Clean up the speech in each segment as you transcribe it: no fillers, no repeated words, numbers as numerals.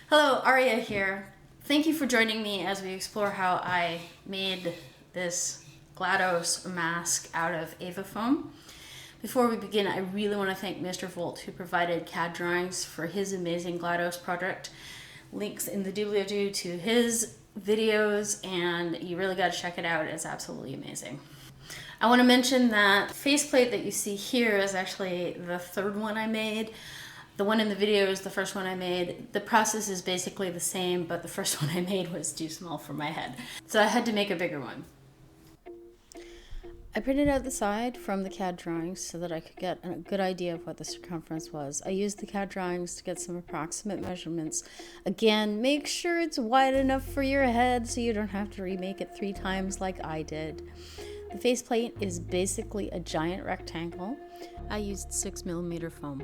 Hello, Aria here. Thank you for joining me as we explore how I made this GLaDOS mask out of Ava foam. Before we begin, I really want to thank Mr. Volt who provided CAD drawings for his amazing GLaDOS project. Links in the doobly-doo to his videos, and you really got to check it out. It's absolutely amazing. I want to mention that faceplate that you see here is actually the third one I made. The one in the video is the first one I made. The process is basically the same, but the first one I made was too small for my head. So I had to make a bigger one. I printed out the side from the CAD drawings so that I could get a good idea of what the circumference was. I used the CAD drawings to get some approximate measurements. Again, make sure it's wide enough for your head so you don't have to remake it 3 times like I did. The faceplate is basically a giant rectangle. I used 6mm foam.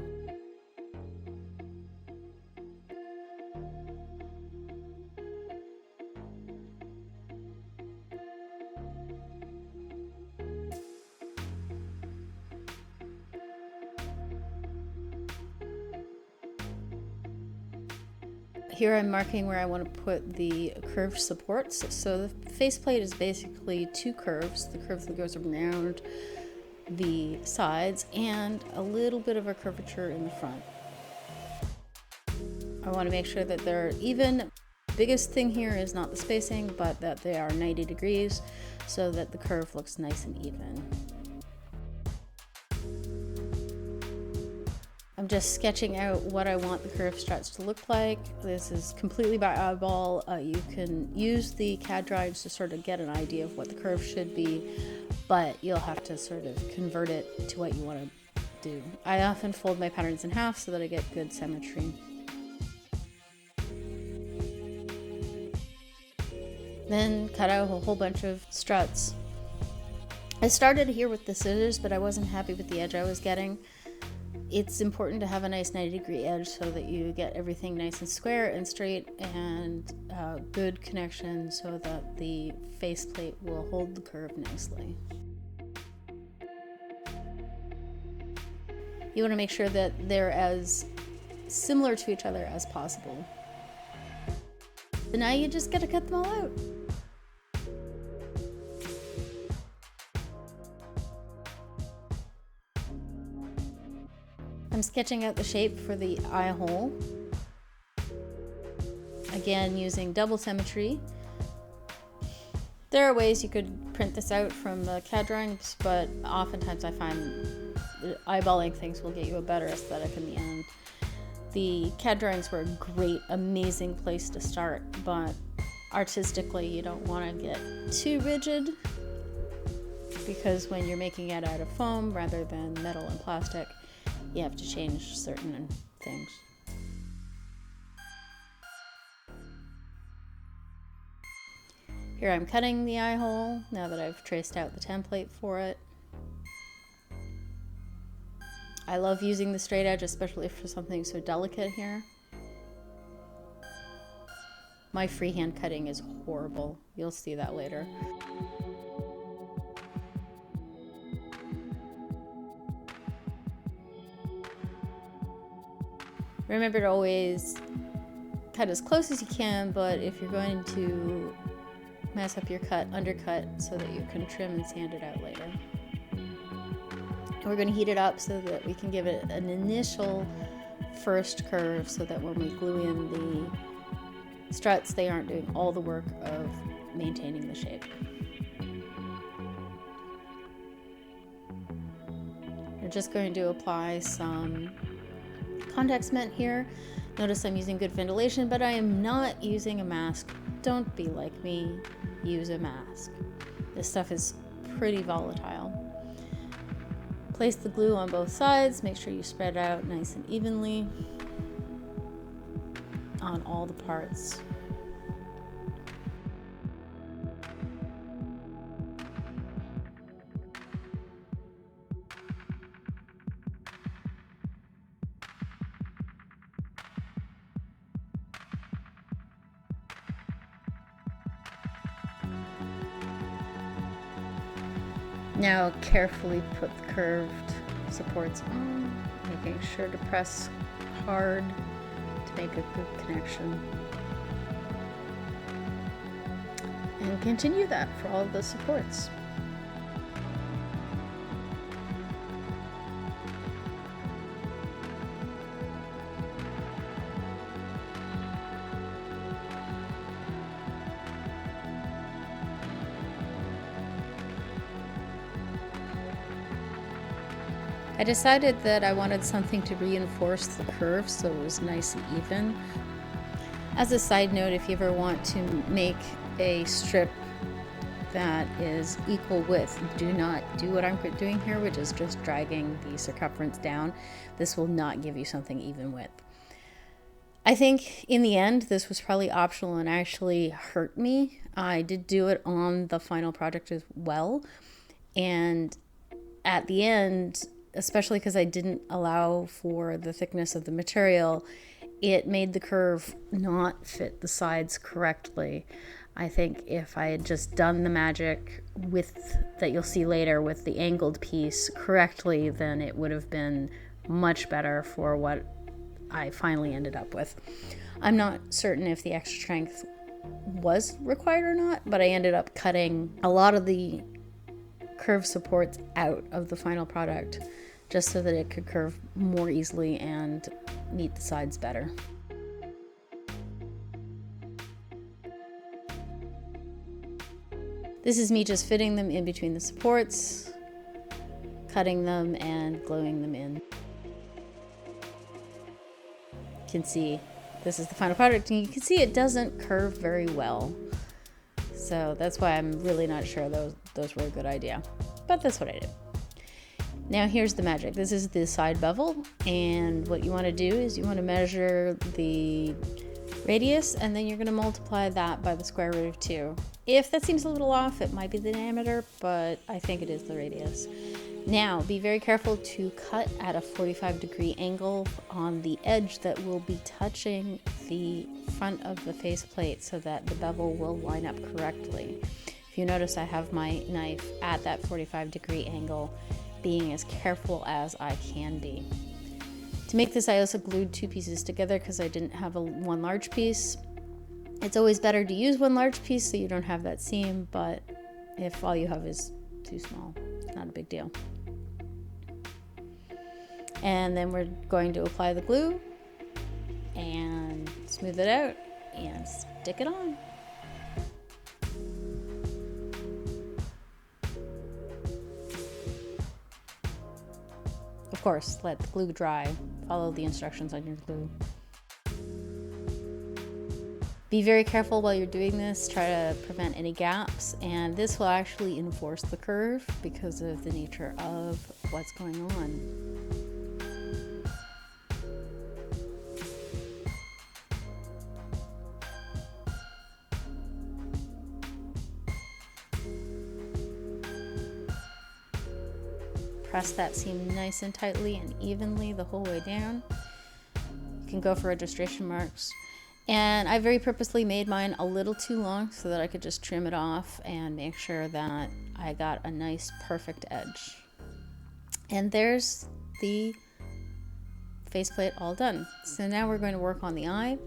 Here I'm marking where I want to put the curved supports. So the faceplate is basically 2 curves. The curve that goes around the sides and a little bit of a curvature in the front. I want to make sure that they're even. Biggest thing here is not the spacing, but that they are 90 degrees so that the curve looks nice and even. I'm just sketching out what I want the curved struts to look like. This is completely by eyeball. You can use the CAD drawings to sort of get an idea of what the curve should be, but you'll have to sort of convert it to what you want to do. I often fold my patterns in half so that I get good symmetry. Then cut out a whole bunch of struts. I started here with the scissors, but I wasn't happy with the edge I was getting. It's important to have a nice 90-degree edge so that you get everything nice and square and straight and good connection so that the faceplate will hold the curve nicely. You want to make sure that they're as similar to each other as possible. So now you just got to cut them all out. I'm sketching out the shape for the eye hole. Again, using double symmetry. There are ways you could print this out from the CAD drawings, but oftentimes I find eyeballing things will get you a better aesthetic in the end. The CAD drawings were a great, amazing place to start, but artistically you don't want to get too rigid because when you're making it out of foam rather than metal and plastic, you have to change certain things. Here I'm cutting the eye hole now that I've traced out the template for it. I love using the straight edge, especially for something so delicate here. My freehand cutting is horrible. You'll see that later. Remember to always cut as close as you can, but if you're going to mess up your cut, undercut so that you can trim and sand it out later. And we're going to heat it up so that we can give it an initial first curve so that when we glue in the struts, they aren't doing all the work of maintaining the shape. We're just going to apply some contact cement here. Notice I'm using good ventilation, but I am not using a mask. Don't be like me, use a mask. This stuff is pretty volatile. Place the glue on both sides, make sure you spread it out nice and evenly on all the parts. Now carefully put the curved supports on, making sure to press hard to to make a good connection. And continue that for all of the supports. I decided that I wanted something to reinforce the curve so it was nice and even. As a side note, if you ever want to make a strip that is equal width, do not do what I'm doing here, which is just dragging the circumference down. This will not give you something even width. I think in the end, this was probably optional and actually hurt me. I did do it on the final project as well. And at the end, especially because I didn't allow for the thickness of the material, it made the curve not fit the sides correctly. I think if I had just done the magic with that you'll see later with the angled piece correctly, then it would have been much better for what I finally ended up with. I'm not certain if the extra strength was required or not, but I ended up cutting a lot of the curve supports out of the final product just so that it could curve more easily and meet the sides better. This is me just fitting them in between the supports, cutting them and gluing them in. You can see this is the final product, and you can see it doesn't curve very well. So that's why I'm really not sure those were a good idea, but that's what I did. Now here's the magic. This is the side bevel, and what you want to do is you want to measure the radius, and then you're going to multiply that by the square root of 2. If that seems a little off, it might be the diameter, but I think it is the radius. Now be very careful to cut at a 45-degree angle on the edge that will be touching the front of the faceplate so that the bevel will line up correctly. If you notice, I have my knife at that 45-degree angle, being as careful as I can be. To make this, I also glued 2 pieces together because I didn't have one large piece. It's always better to use one large piece so you don't have that seam, but if all you have is too small, it's not a big deal. And then we're going to apply the glue and smooth it out and stick it on. Of course, let the glue dry. Follow the instructions on your glue. Be very careful while you're doing this. Try to prevent any gaps, and this will actually enforce the curve because of the nature of what's going on. Press that seam nice and tightly and evenly the whole way down. You can go for registration marks. And I very purposely made mine a little too long so that I could just trim it off and make sure that I got a nice perfect edge. And there's the faceplate all done. So now we're going to work on the eye.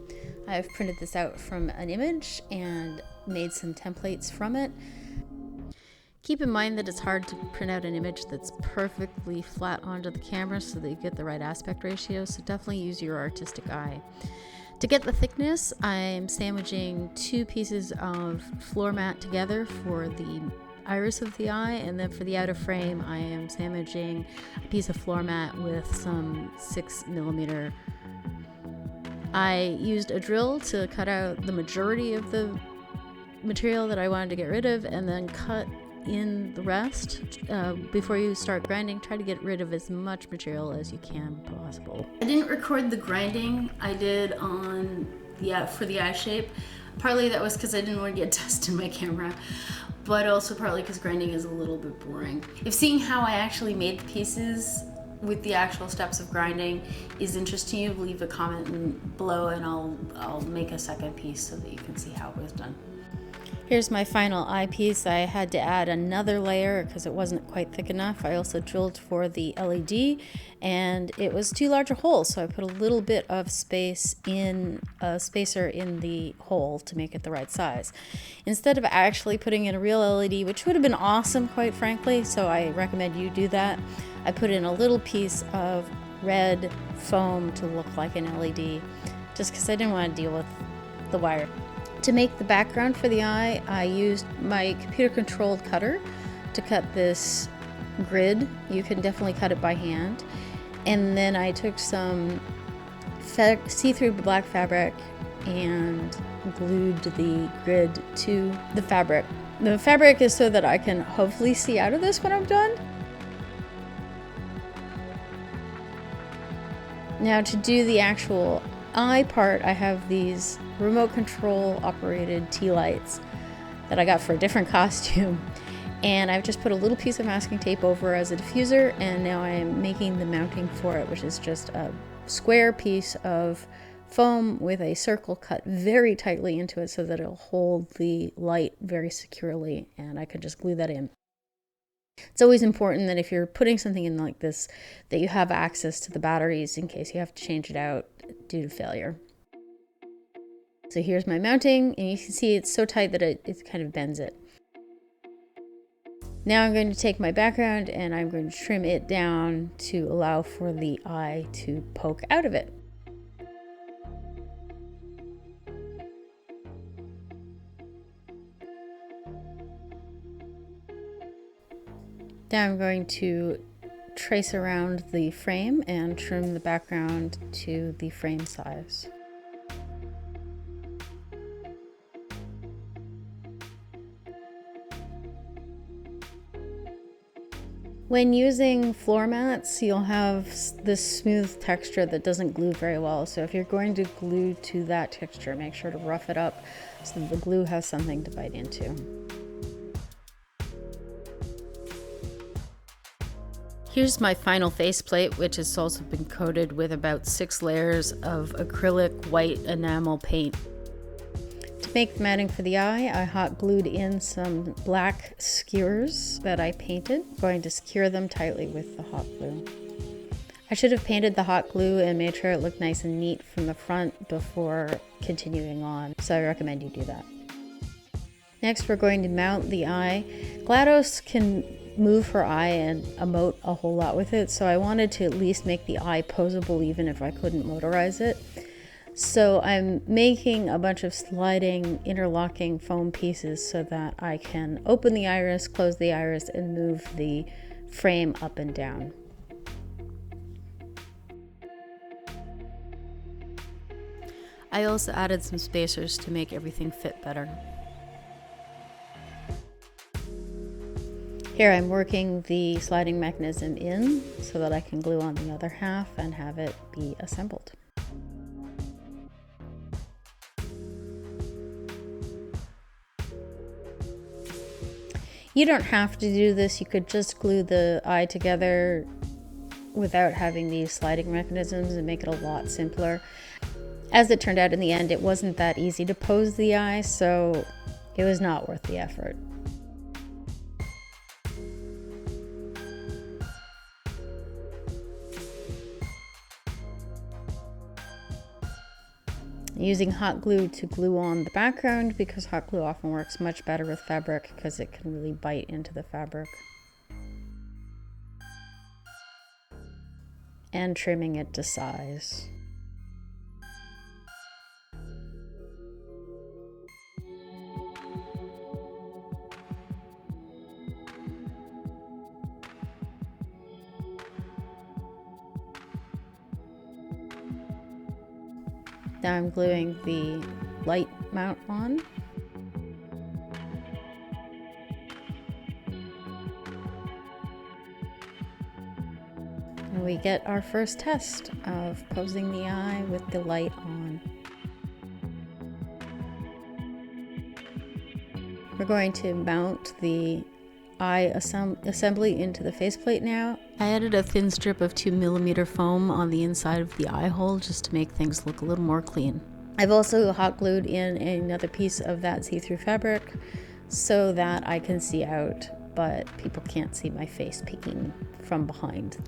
I've printed this out from an image and made some templates from it. Keep in mind that it's hard to print out an image that's perfectly flat onto the camera so that you get the right aspect ratio, so definitely use your artistic eye. To get the thickness, I'm sandwiching 2 pieces of floor mat together for the iris of the eye, and then for the outer frame I am sandwiching a piece of floor mat with some 6mm. I used a drill to cut out the majority of the material that I wanted to get rid of, and then cut in the rest. Before you start grinding, try to get rid of as much material as you can possible. I didn't record the grinding I did on for the eye shape. Partly that was because I didn't want to get dust in my camera, but also partly because grinding is a little bit boring. If seeing how I actually made the pieces with the actual steps of grinding is interesting to you, leave a comment below and I'll make a second piece so that you can see how it was done. Here's my final eyepiece. I had to add another layer because it wasn't quite thick enough. I also drilled for the LED and it was too large a hole, so I put a little bit of space in a spacer in the hole to make it the right size. Instead of actually putting in a real LED, which would have been awesome, quite frankly, so I recommend you do that, I put in a little piece of red foam to look like an LED, just because I didn't want to deal with the wire. To make the background for the eye, I used my computer-controlled cutter to cut this grid. You can definitely cut it by hand. And then I took some see-through black fabric and glued the grid to the fabric. The fabric is so that I can hopefully see out of this when I'm done. Now to do the actual eye part, I have these remote control operated tea lights that I got for a different costume, and I've just put a little piece of masking tape over as a diffuser, and now I am making the mounting for it, which is just a square piece of foam with a circle cut very tightly into it so that it'll hold the light very securely, and I can just glue that in. It's always important that if you're putting something in like this, that you have access to the batteries in case you have to change it out due to failure. So here's my mounting, and you can see it's so tight that it kind of bends it. Now I'm going to take my background and I'm going to trim it down to allow for the eye to poke out of it. Now I'm going to trace around the frame and trim the background to the frame size. When using floor mats, you'll have this smooth texture that doesn't glue very well. So if you're going to glue to that texture, make sure to rough it up so that the glue has something to bite into. Here's my final faceplate, which has also been coated with about 6 layers of acrylic white enamel paint. To make the mounting for the eye, I hot glued in some black skewers that I painted. I'm going to secure them tightly with the hot glue. I should have painted the hot glue and made sure it looked nice and neat from the front before continuing on, so I recommend you do that. Next, we're going to mount the eye. GLaDOS can move her eye and emote a whole lot with it, so I wanted to at least make the eye posable even if I couldn't motorize it. So I'm making a bunch of sliding, interlocking foam pieces so that I can open the iris, close the iris, and move the frame up and down. I also added some spacers to make everything fit better. Here I'm working the sliding mechanism in so that I can glue on the other half and have it be assembled. You don't have to do this, you could just glue the eye together without having these sliding mechanisms and make it a lot simpler. As it turned out in the end, it wasn't that easy to pose the eye, so it was not worth the effort. Using hot glue to glue on the background because hot glue often works much better with fabric because it can really bite into the fabric. And trimming it to size. Now I'm gluing the light mount on. And we get our first test of posing the eye with the light on. We're going to mount the eye assembly into the faceplate now. I added a thin strip of 2mm foam on the inside of the eye hole just to make things look a little more clean. I've also hot glued in another piece of that see-through fabric so that I can see out, but people can't see my face peeking from behind.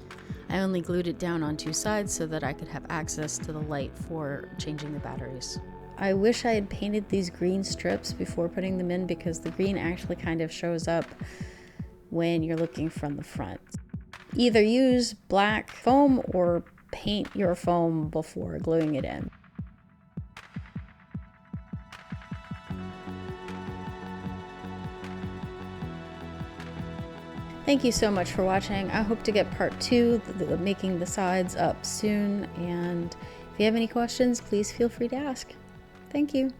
I only glued it down on two sides so that I could have access to the light for changing the batteries. I wish I had painted these green strips before putting them in, because the green actually kind of shows up when you're looking from the front. Either use black foam or paint your foam before gluing it in. Thank you so much for watching. I hope to get part 2, making the sides, up soon. And if you have any questions, please feel free to ask. Thank you.